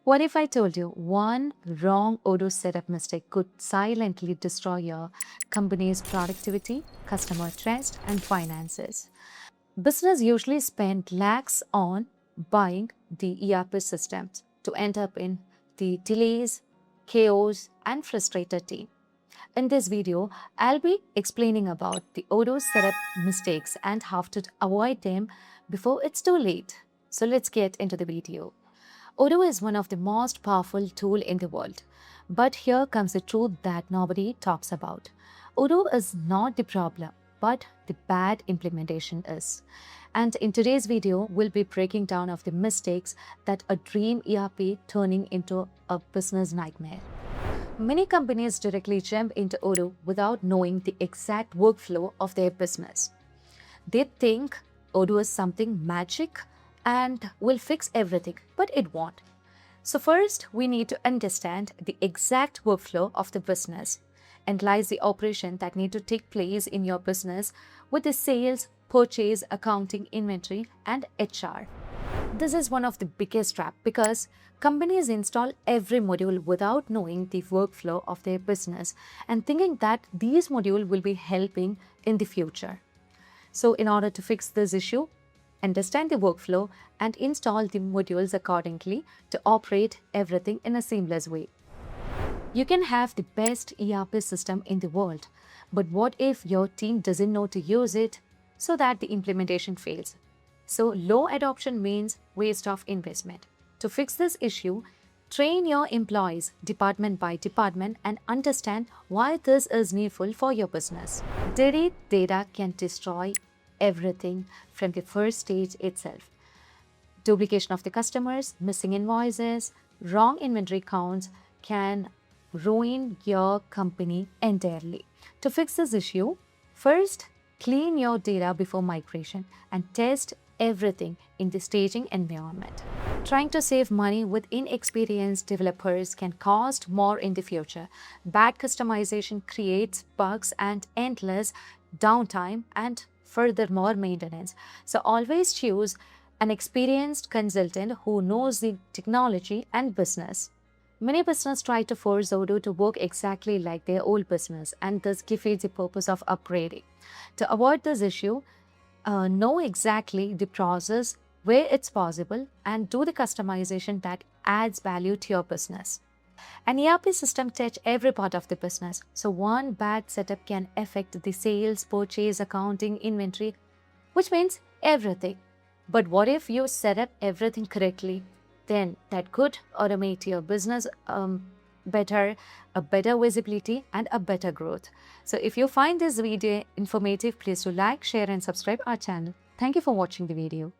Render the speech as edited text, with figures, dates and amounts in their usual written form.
What if I told you one wrong Odoo setup mistake could silently destroy your company's productivity, customer trust, and finances? Business usually spend lakhs on buying the ERP systems to end up in the delays, chaos, and frustrated team. In this video, I'll be explaining about the Odoo setup mistakes and how to avoid them before it's too late. So let's get into the video. Odoo is one of the most powerful tools in the world. But here comes the truth that nobody talks about. Odoo is not the problem, but the bad implementation is. And in today's video, we'll be breaking down of the mistakes that a dream ERP turning into a business nightmare. Many companies directly jump into Odoo without knowing the exact workflow of their business. They think Odoo is something magic and will fix everything, but it won't. So first, we need to understand the exact workflow of the business. Analyze the operation that need to take place in your business with the sales, purchase, accounting, inventory, and HR. This is one of the biggest trap because companies install every module without knowing the workflow of their business and thinking that these modules will be helping in the future. So in order to fix this issue, understand the workflow and install the modules accordingly to operate everything in a seamless way. You can have the best ERP system in the world, but what if your team doesn't know to use it so that the implementation fails? So low adoption means waste of investment. To fix this issue, train your employees department by department and understand why this is needful for your business. Dirty data can destroy everything from the first stage itself. Duplication of the customers, missing invoices, wrong inventory counts can ruin your company entirely. To fix this issue, first clean your data before migration and test everything in the staging environment. Trying to save money with inexperienced developers can cost more in the future. Bad customization creates bugs and endless downtime and furthermore maintenance. So always choose an experienced consultant who knows the technology and business. Many businesses try to force Odoo to work exactly like their old business and thus defeats the purpose of upgrading. To avoid this issue, know exactly the process where it's possible and do the customization that adds value to your business. An ERP system touches every part of the business, so one bad setup can affect the sales, purchase, accounting, inventory, which means everything. But what if you set up everything correctly? Then that could automate your business better, a better visibility and a better growth. So if you find this video informative, please do like, share and subscribe our channel. Thank you for watching the video.